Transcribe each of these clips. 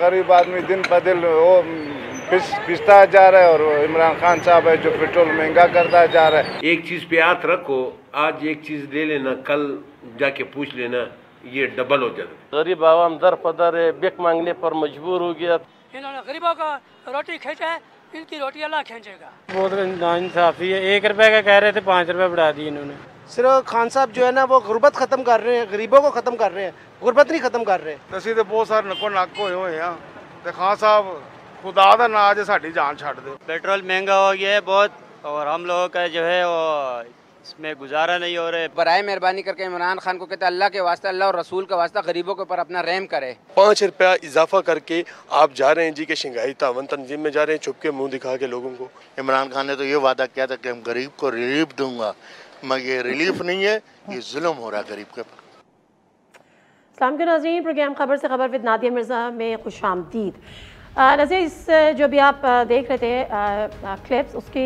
गरीब आदमी दिन ब दिन वो पिसता जा रहा है, और इमरान खान साहब है जो पेट्रोल महंगा करता जा रहा है। एक चीज़ पे हाथ रखो, आज एक चीज़ ले लेना, कल जाके पूछ लेना, ये डबल हो जाता। गरीब आवाम दर पदर बेक मांगने पर मजबूर हो गया। इन्होंने गरीबों का रोटी खींचा है, इनकी रोटी अल्लाह खींचेगा। बहुत नाइंसाफी है, 1 रुपए का कह रहे थे 5 रुपए बढ़ा दिए इन्होंने। सिर्फ खान साहब जो है ना वो गुर्बत ख़त्म कर रहे हैं, गरीबों को ख़त्म कर रहे हैं, गुर्बत नहीं ख़त्म कर रहे। ਅਸੀਂ ਤੇ ਬਹੁਤ ਸਾਰੇ ਨੱਕੋ ਨੱਕ ਹੋਏ ਹੋਏ ਆ ਤੇ ਖਾਨ ਸਾਹਿਬ खुदा ਦਾ ਨਾਂ ਅੱਜ ਸਾਡੀ ਜਾਨ ਛੱਡ ਦਿਓ। पेट्रोल महंगा हो गया है बहुत, और हम लोगों का जो है वो इसमें गुजारा नहीं हो रहा है। बराए मेहरबानी करके इमरान खान को कहते हैं अल्लाह के वास्ते, अल्लाह और रसूल के वास्ते गरीबों के ऊपर अपना रहम करे। 5 रुपया इजाफा करके आप जा रहे हैं जी के शंघाई तावन तंजीम में जा रहे हैं, छुप के मुंह दिखा के लोगों को। इमरान खान ने तो ये वादा किया था कि हम गरीब को रिलीफ दूंगा, मगर ये रिलीफ नहीं है, ये जुल्म हो रहा है गरीब के ऊपर। अस्सलाम के नाज़रीन, प्रोग्राम खबर से खबर विद नादिया मिर्ज़ा में खुशामदीद। नज़ीर, इस जो भी आप देख रहे थे क्लिप्स, उसकी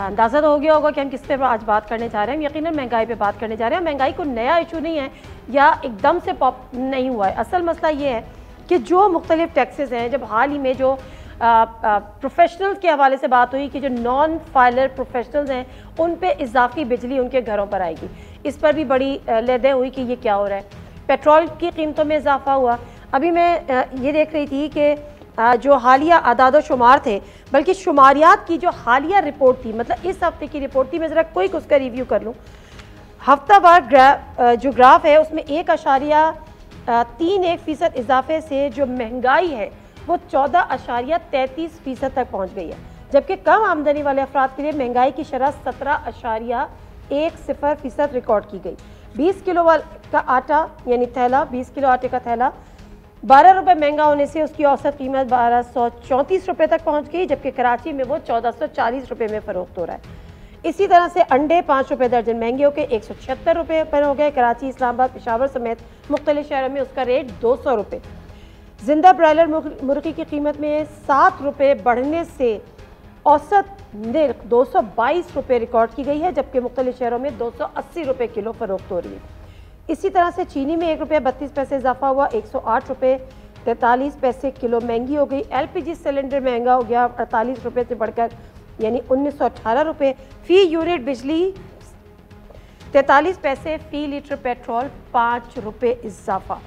अंदाज़ा तो हो गया होगा कि हम किस पे आज बात करने जा रहे हैं। यकीनन महंगाई पे बात करने जा रहे हैं। महंगाई को नया इशू नहीं है या एकदम से पॉप नहीं हुआ है। असल मसला ये है कि जो मुख्तलिफ टैक्सेस हैं, जब हाल ही में जो प्रोफेशनल्स के हवाले से बात हुई कि जो नॉन फाइलर प्रोफेशनल्स हैं उन पे इजाफी बिजली उनके घरों पर आएगी, इस पर भी बड़ी लेदे हुई कि ये क्या हो रहा है। पेट्रोल की कीमतों में इजाफा हुआ। अभी मैं ये देख रही थी कि जो हालिया आदाद शुमार थे, बल्कि शुमारियात की जो हालिया रिपोर्ट थी, मतलब इस हफ्ते की रिपोर्ट थी, मैं ज़रा कोई उसका रिव्यू कर लूँ। हफ्तावार जो ग्राफ है उसमें 1.31% इजाफे से जो महंगाई है वो 14.33% तक पहुँच गई है, जबकि कम आमदनी वाले अफराद के लिए महंगाई की शरह 17.10% रिकॉर्ड की गई। 20 किलो का आटा यानी थैला, 20 किलो आटे का थैला 12 रुपये महंगा होने से उसकी औसत कीमत 1234 रुपये तक पहुंच गई, जबकि कराची में वो 1440 रुपये में फ़रोख्त हो रहा है। इसी तरह से अंडे 5 रुपये दर्जन महंगे होकर 176 रुपये पर हो गए। कराची, इस्लामाबाद, पेशावर समेत मुख्तलिफ शहरों में उसका रेट 200 रुपये। जिंदा ब्रायलर मुर्गी की कीमत में 7 रुपये बढ़ने से औसत निर्ख 222 रुपये रिकॉर्ड की गई है, जबकि मुख्तलिफ शहरों में 280 रुपये किलो फ़रोख्त हो रही है। इसी तरह से चीनी में 1 रुपये 32 पैसे इजाफा हुआ, 108 रुपये 43 पैसे किलो महंगी हो गई। LPG सिलेंडर महंगा हो गया 48 रुपये से बढ़कर यानी 1918 रुपये फ़ी यूनिट। बिजली 43 पैसे फ़ी लीटर। पेट्रोल 5 रुपये इजाफा।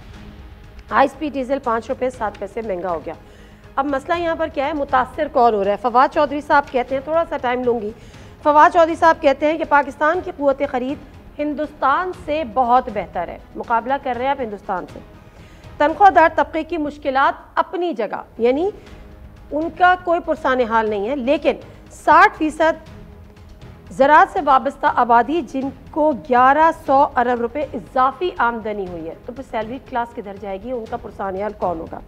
हाई स्पीड डीजल 5 रुपये 7 पैसे महंगा हो गया। अब मसला यहाँ पर क्या है, मुतासर कौन हो रहा है? फवाद चौधरी साहब कहते हैं, थोड़ा सा टाइम लूँगी। फवाद चौधरी साहब कहते हैं कि पाकिस्तान की क़ुव्वत ख़रीद हिंदुस्तान से बहुत बेहतर है, मुकाबला कर रहे हैं आप हिंदुस्तान से। तनख्वाहदार तबके की मुश्किलात अपनी जगह, यानी उनका कोई पुरसान हाल नहीं है, लेकिन 60% ज़राअत से वाबस्ता आबादी जिनको 1100 अरब रुपये इजाफी आमदनी हुई है, तो फिर सैलरी क्लास किधर जाएगी? उनका पुरसान हाल कौन होगा?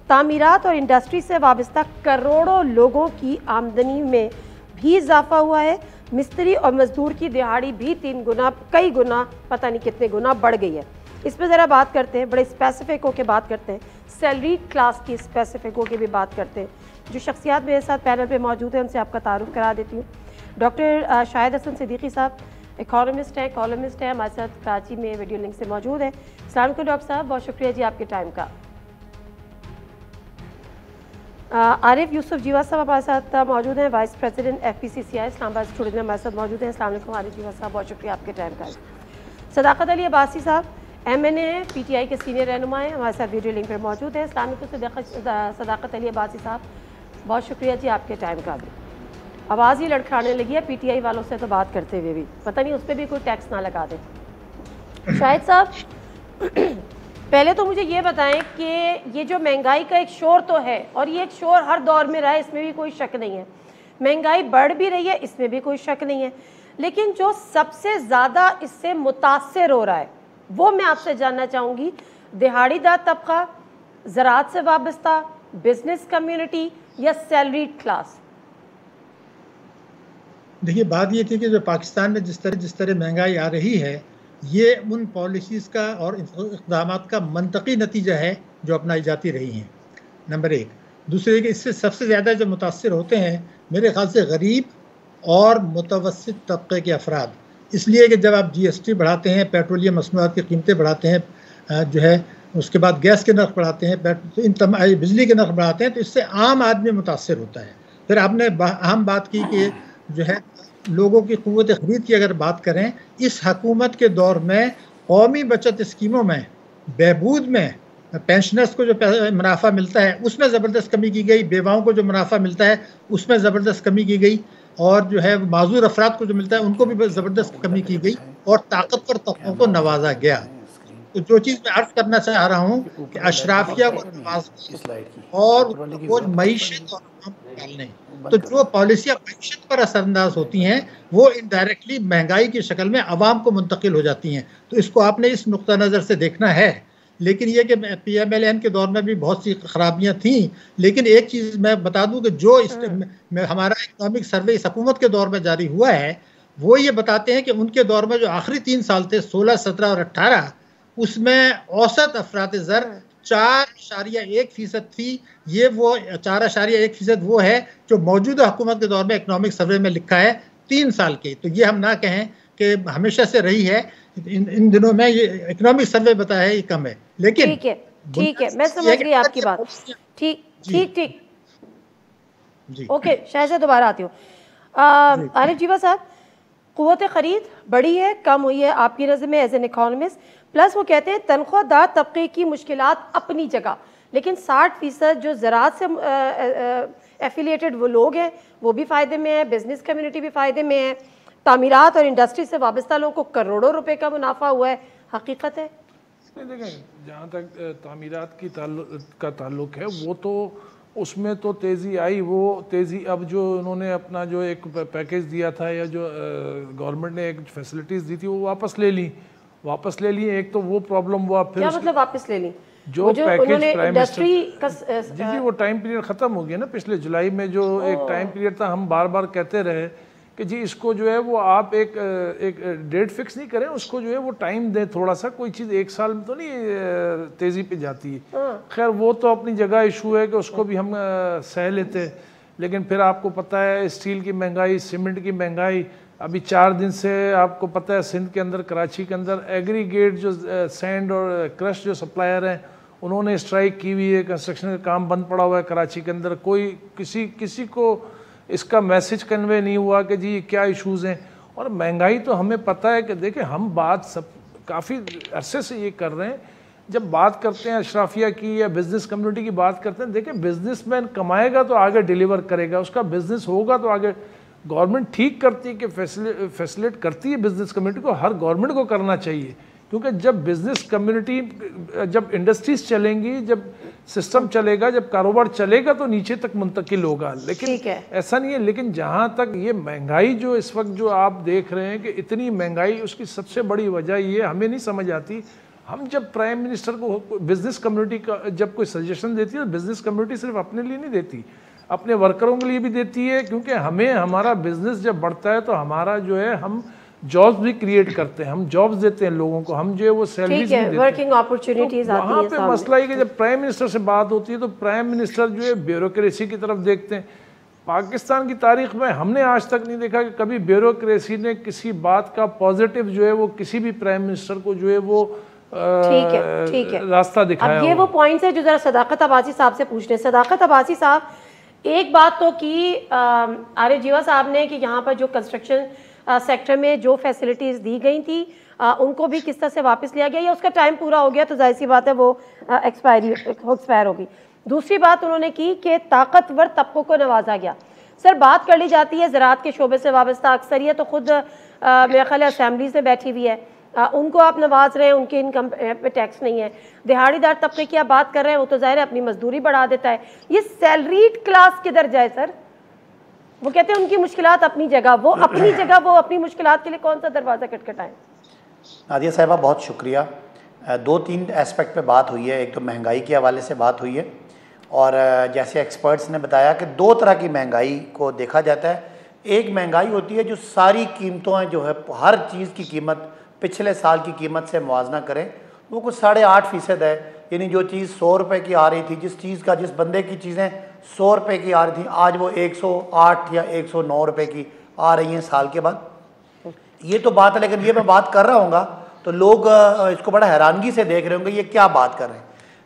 तामीरात और इंडस्ट्री से वाबस्ता करोड़ों लोगों की आमदनी में भी इजाफा हुआ है। मिस्त्री और मजदूर की दिहाड़ी भी 3 गुना, कई गुना, पता नहीं कितने गुना बढ़ गई है। इस पर ज़रा बात करते हैं, बड़े स्पेसिफिक होकर बात करते हैं, सैलरी क्लास की स्पेसिफिक होकर भी बात करते हैं। जो शख्सियात मेरे साथ पैनल पे मौजूद हैं उनसे आपका तारुफ करा देती हूँ। डॉक्टर शाहिद हसन सिद्दीकी साहब इकोनॉमिस्ट हैं, कॉलमिस्ट हैं, हमारे साथ कराची में वीडियो लिंक से मौजूद हैं। अस्सलाम वालेकुम डॉक्टर साहब, बहुत शुक्रिया जी आपके टाइम का। आरिफ यूसुफ जीवा साहब हमारे साथ मौजूद हैं, vice president FPCCI Islamabad student में हमारे साथ मौजूद हैं। अस्सलाम वालेकुम आरिफ जीवा साहब, बहुत शुक्रिया आपके टाइम का। सदाकत अली अब्बासी साहब MNA हैं, PTI के सीनियर रहनुमा हैं, हमारे साथ वीडियो लिंक पर मौजूद हैं। अस्सलाम वालेकुम सदाकत अली अब्बासी साहब, बहुत शुक्रिया जी आपके टाइम का भी। आवाज़ ही लड़खड़ाने लगी है PTI वालों से तो बात करते हुए भी, पता नहीं उस पर भी कोई टैक्स ना लगा दे। शाहिद साहब, पहले तो मुझे ये बताएं कि ये जो महंगाई का एक शोर तो है, और ये एक शोर हर दौर में रहा है, इसमें भी कोई शक नहीं है। महंगाई बढ़ भी रही है, इसमें भी कोई शक नहीं है, लेकिन जो सबसे ज़्यादा इससे मुतासर हो रहा है वो मैं आपसे जानना चाहूँगी। दिहाड़ीदार तबका, ज़राअत से वाबस्ता, बिजनेस कम्युनिटी या सैलरीड क्लास? देखिए, बात ये थी कि जो पाकिस्तान में जिस तरह महंगाई आ रही है, ये उन पॉलिसीज़ का और इक़दामात का मंतकी नतीजा है जो अपनाई जाती रही हैं, नंबर 1। दूसरे कि इससे सबसे ज़्यादा जो मुतासर होते हैं मेरे ख़्याल से गरीब और मुतवस्सित तबके के अफराद, इसलिए कि जब आप GST बढ़ाते हैं, पेट्रोलियम मसनूआत की कीमतें बढ़ाते हैं, जो है उसके बाद गैस के नर्ख बढ़ाते हैं, बिजली के नर्ख बढ़ाते हैं, तो इससे आम आदमी मुतासर होता है। फिर आपने अहम बात की कि जो है लोगों की क़ुव्वत ख़रीद की अगर बात करें, इस हकूमत के दौर में कौमी बचत स्कीमों में, बहबूद में, पेंशनर्स को जो मुनाफा मिलता है उसमें ज़बरदस्त कमी की गई, बेवाओं को जो मुनाफा मिलता है उसमें ज़बरदस्त कमी की गई, और जो है माजूर अफराद को जो मिलता है उनको भी ज़बरदस्त कमी की गई, और ताकतवर तबकों को नवाजा गया। तो जो चीज़ मैं अर्ज करना चाह रहा हूँ कि अशराफिया को नवाजना और वो मईशत डालने, तो जो पॉलिसियाँ मईशत पर असरअंदाज होती हैं वो इनडायरेक्टली महंगाई की शक्ल में आवाम को मुंतकिल हो जाती हैं। तो इसको आपने इस नुक्ता नज़र से देखना है। लेकिन ये कि PMLN के दौर में भी बहुत सी खराबियाँ थीं, लेकिन एक चीज़ मैं बता दूं कि जो हमारा इकोनॉमिक सर्वे इस हुकूमत के दौर में जारी हुआ है वो ये बताते हैं कि उनके दौर में जो आखिरी 3 साल थे 16, 17 और 18, उसमें औसत अफरात ज़र 4.1% थी। ये वो 4.1% वो है जो मौजूदा हुकूमत के दौर में इकोनॉमिक सर्वे में लिखा है 3 साल के। तो ये हम ना कहें कि हमेशा से रही है, इन दिनों में ये इकोनॉमिक सर्वे बताया है ये कम है। लेकिन ठीक है, मैं समझ गई आपकी बात। ठीक ओके, शायद से दोबारा आती हूँ। आरिफ जीवा साहब, क़ुव्वत ख़रीद बढ़ी है, कम हुई है आपकी नज़र में एज एन इकोनॉमिस्ट? प्लस वो कहते हैं तनख्वाहदार तबके की मुश्किलात अपनी जगह, लेकिन 60% जो ज़राअत से एफिलिएटेड वो लोग हैं वो भी फ़ायदे में है, बिजनेस कम्युनिटी भी फ़ायदे में है, तामीरात और इंडस्ट्री से वाबस्ता लोगों को करोड़ों रुपए का मुनाफा हुआ है। हकीकत है? देखें, जहाँ तक तामीरात का ताल्लुक है वो तो उसमें तो तेज़ी आई, वो तेज़ी अब जो उन्होंने अपना जो एक पैकेज दिया था या जो गवर्नमेंट ने एक फैसिलिटीज़ दी थी वो वापस ले ली। एक तो वो प्रॉब्लम हुआ। फिर क्या मतलब वापस ले ली? जो पैकेज प्राइम इंडस्ट्री का जी वो टाइम पीरियड ख़त्म हो गया ना। पिछले जुलाई में जो एक टाइम पीरियड था, हम बार बार कहते रहे कि जी इसको जो है वो आप एक डेट फिक्स नहीं करें, उसको जो है वो टाइम दें थोड़ा सा। कोई चीज़ 1 साल में तो नहीं तेज़ी पे जाती है। खैर वो तो अपनी जगह इशू है कि उसको भी हम सह लेते, लेकिन फिर आपको पता है स्टील की महंगाई, सीमेंट की महंगाई। अभी 4 दिन से आपको पता है सिंध के अंदर, कराची के अंदर एग्रीगेट जो सैंड और क्रश जो सप्लायर हैं उन्होंने स्ट्राइक की हुई है, कंस्ट्रक्शन का काम बंद पड़ा हुआ है कराची के अंदर। कोई किसी को इसका मैसेज कन्वे नहीं हुआ कि जी क्या इश्यूज़ हैं। और महंगाई तो हमें पता है कि देखिए हम बात सब काफ़ी अरसे से ये कर रहे हैं, जब बात करते हैं अशराफिया की या बिज़नेस कम्युनिटी की बात करते हैं, देखिए बिजनेसमैन कमाएगा तो आगे डिलीवर करेगा, उसका बिज़नेस होगा तो आगे। गवर्नमेंट ठीक करती है कि फैसिलिटेट करती है बिज़नेस कम्युनिटी को, हर गवर्नमेंट को करना चाहिए, क्योंकि जब बिज़नेस कम्युनिटी, जब इंडस्ट्रीज़ चलेंगी, जब सिस्टम चलेगा, जब कारोबार चलेगा तो नीचे तक मुंतकिल होगा। लेकिन ऐसा नहीं है। लेकिन जहाँ तक ये महंगाई जो इस वक्त जो आप देख रहे हैं कि इतनी महंगाई, उसकी सबसे बड़ी वजह ये हमें नहीं समझ आती। हम जब प्राइम मिनिस्टर को बिज़नेस कम्युनिटी का जब कोई सजेशन देती है तो बिज़नेस कम्युनिटी सिर्फ अपने लिए नहीं देती, अपने वर्करों के लिए भी देती है, क्योंकि हमें हमारा बिज़नेस जब बढ़ता है तो हमारा जो है हम जॉब्स भी क्रिएट करते हैं, हम जॉब्स देते हैं लोगों को, हम जो है वो सैलरीज भी देते हैं, वर्किंग अपॉर्चुनिटीज आती हैं। वहाँ पे मसला है कि जब प्राइम मिनिस्टर से बात होती है तो प्राइम मिनिस्टर जो है ब्यूरोक्रेसी की तरफ देखते हैं। पाकिस्तान की तारीख में हमने आज तक नहीं देखा कि कभी ब्यूरोक्रेसी ने किसी बात का पॉजिटिव जो है वो किसी भी प्राइम मिनिस्टर को जो है वो ठीक है रास्ता दिखाया। अब ये वो पॉइंट्स है जो जरा सदाकत अब्बासी साहब से पूछ रहे हैं। सदाकत अब्बासी साहब, एक बात तो की आरिफ जीवा साहब ने कि यहाँ पर जो कंस्ट्रक्शन सेक्टर में जो फैसिलिटीज़ दी गई थी उनको भी किस तरह से वापस लिया गया, या उसका टाइम पूरा हो गया तो जाहिर सी बात है वो एक्सपायर होगी। दूसरी बात उन्होंने की कि ताकतवर तबकों को नवाजा गया। सर बात कर ली जाती है ज़राअत के शोबे से वाबस्ता, अक्सरियत तो खुद मेरा ख्याल है असेंबलीज में बैठी हुई है, उनको आप नवाज रहे हैं, उनके इनकम पे टैक्स नहीं है। दिहाड़ीदार तबके की आप बात कर रहे हैं, वो तो ज़ाहिर है अपनी मजदूरी बढ़ा देता है। ये सैलरीड क्लास किधर जाए सर? वो कहते हैं उनकी मुश्किलात अपनी जगह, वो अपनी मुश्किलात के लिए कौन सा दरवाज़ा खटखटाएं? नादिया साहिबा बहुत शुक्रिया। 2-3 एस्पेक्ट पे बात हुई है। एक तो महंगाई के हवाले से बात हुई है, और जैसे एक्सपर्ट्स ने बताया कि 2 तरह की महंगाई को देखा जाता है। एक महंगाई होती है जो सारी कीमतों जो है, हर चीज़ की कीमत पिछले साल की कीमत से मुआवजा करें, वो कुछ 8.5% है। यानी जो चीज़ 100 रुपये की आ रही थी, जिस बंदे की चीज़ें 100 रुपये की आ रही थी, आज वो 108 या 109 रुपये की आ रही हैं साल के बाद। ये तो बात है, लेकिन ये मैं बात कर रहा हूँगा तो लोग इसको बड़ा हैरानगी से देख रहे होंगे ये क्या बात कर रहे हैं।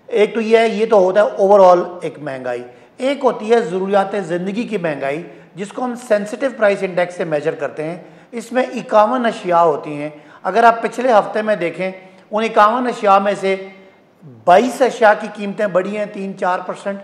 एक तो ये तो होता है ओवरऑल एक महंगाई, एक होती है ज़रूरियात ज़िंदगी की महंगाई जिसको हम सेंसिटिव प्राइस इंडेक्स से मेजर करते हैं। इसमें 51 अशिया होती हैं। अगर आप पिछले हफ्ते में देखें उन 51 अशिया में से 22 अशिया की कीमतें बढ़ी हैं 3-4%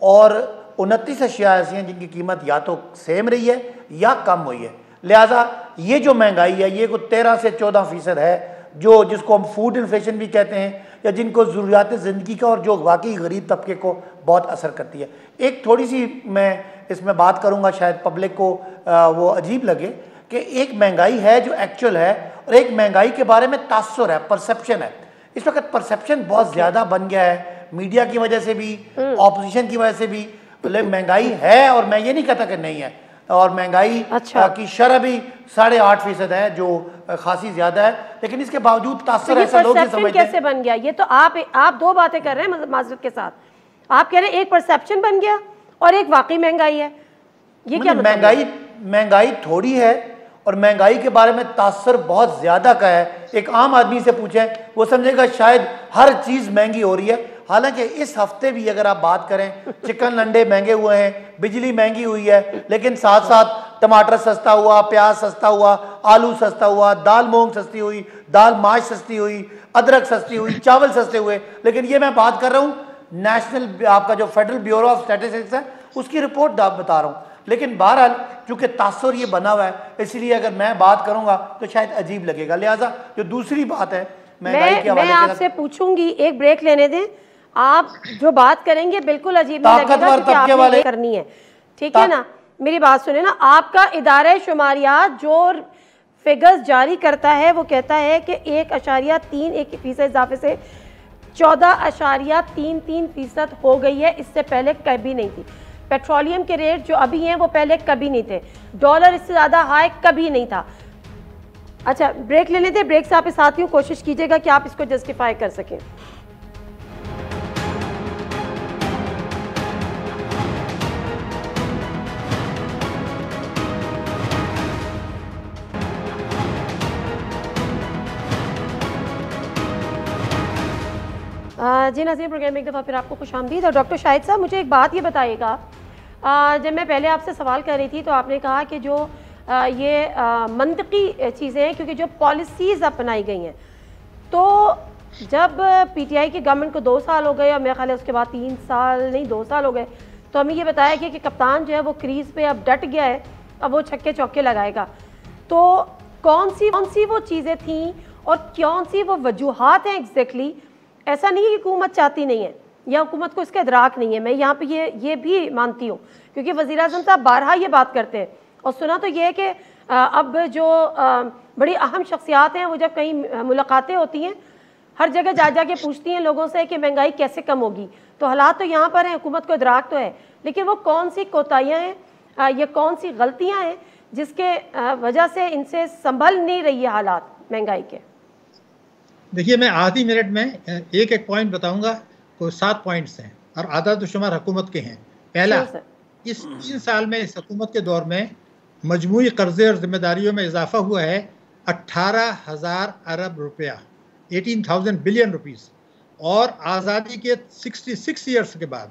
और 29 अशिया ऐसी हैं जिनकी कीमत या तो सेम रही है या कम हुई है। लिहाजा ये जो महंगाई है ये को 13 से 14% है जिसको हम फूड इन्फ्लेशन भी कहते हैं या जिनको ज़रूरियात ज़िंदगी का और जो वाकई गरीब तबके को बहुत असर करती है। एक थोड़ी सी मैं इसमें बात करूँगा, शायद पब्लिक को वो अजीब लगे कि एक महंगाई है जो एक्चुअल है और एक महंगाई के बारे में तासुर है, परसेप्शन है। इस वक्त परसेप्शन बहुत ज़्यादा बन गया है, मीडिया की वजह से भी, ऑपोजिशन की वजह से भी। महंगाई है और मैं ये नहीं कहता कि नहीं है, और महंगाई की शरह भी 8.5% है जो खासी ज्यादा है, लेकिन इसके बावजूद तासर ऐसा लोग नहीं समझते। कैसे बन गया ये? तो आप दो बातें कर रहे हैं माजरत के साथ। आप कह रहे हैं एक परसेप्शन बन गया और एक वाकई महंगाई है, ये क्या मतलब? महंगाई थोड़ी है और महंगाई के बारे में तासर बहुत ज्यादा का है। एक आम आदमी से पूछें वो समझेगा शायद हर चीज महंगी हो रही है, हालांकि इस हफ्ते भी अगर आप बात करें चिकन अंडे महंगे हुए हैं, बिजली महंगी हुई है, लेकिन साथ साथ टमाटर सस्ता हुआ, प्याज सस्ता हुआ, आलू सस्ता हुआ, दाल मूंग सस्ती हुई, दाल माश सस्ती हुई, अदरक सस्ती हुई, चावल सस्ते हुए। लेकिन ये मैं बात कर रहा हूँ नेशनल आपका जो फेडरल ब्यूरो ऑफ स्टैटिस्टिक्स है उसकी रिपोर्ट बता रहा हूँ। लेकिन बहरहाल चूंकि तासुर ये बना हुआ है इसलिए अगर मैं बात करूंगा तो शायद अजीब लगेगा। लिहाजा जो दूसरी बात है महंगाई के हवाले से, मैं आपसे पूछूंगी, एक ब्रेक लेने दें। आप जो बात करेंगे बिल्कुल अजीब नहीं लगेगा क्योंकि आपने करनी है, ठीक है ना? मेरी बात सुने ना, आपका इदारा शुमारियात जो फिगर्स जारी करता है वो कहता है कि 1.31% इजाफे से 14.33% हो गई है, इससे पहले कभी नहीं थी। पेट्रोलियम के रेट जो अभी हैं वो पहले कभी नहीं थे, डॉलर इससे ज़्यादा हाई कभी नहीं था। अच्छा, ब्रेक ले लेते हैं, ब्रेक से आप साथियों कोशिश कीजिएगा कि आप इसको जस्टिफाई कर सकें। जी नाज़रीन, प्रोग्राम में एक दफ़ा फिर आपको खुशामदीद। और डॉक्टर शाहिद साहब, मुझे एक बात ये बताइएगा, जब मैं पहले आपसे सवाल कर रही थी तो आपने कहा कि जो ये मंतकी चीज़ें हैं क्योंकि जो पॉलिसीज़ अपनाई गई हैं, तो जब पीटीआई की गवर्नमेंट को 2 साल हो गए और मेरे ख्याल है उसके बाद 3 साल नहीं 2 साल हो गए, तो हमें ये बताया गया कि कप्तान जो है वो क्रीज़ पे अब डट गया है, अब वो छक्के चौके लगाएगा। तो कौन सी वो चीज़ें थी और कौन सी वो वजूहात हैं एग्जैक्टली? ऐसा नहीं है कि हुकूमत चाहती नहीं है या हुकूमत को इसका इदराक नहीं है, मैं यहाँ पे ये भी मानती हूँ क्योंकि वज़ीर आज़म साहब बारहा ये बात करते हैं और सुना तो ये है कि अब जो बड़ी अहम शख्सियात हैं वो जब कहीं मुलाकातें होती हैं हर जगह जा के पूछती हैं लोगों से कि महंगाई कैसे कम होगी। तो हालात तो यहाँ पर हैं, हुकूमत को इदराक तो है, लेकिन वो कौन सी कोताहियाँ हैं या कौन सी गलतियाँ हैं जिसके वजह से इनसे संभल नहीं रही है हालात महंगाई के? देखिए, मैं आधी मिनट में एक पॉइंट बताऊंगा। तो 7 पॉइंट्स हैं और आदाद शुमार हुकूमत के हैं। पहला, इस 3 साल में इस हुकूमत के दौर में मजमूई कर्जे और जिम्मेदारियों में इजाफा हुआ है 18,000 अरब रुपया, 18,000 बिलियन रुपीस। और आज़ादी के 66 ईयर्स के बाद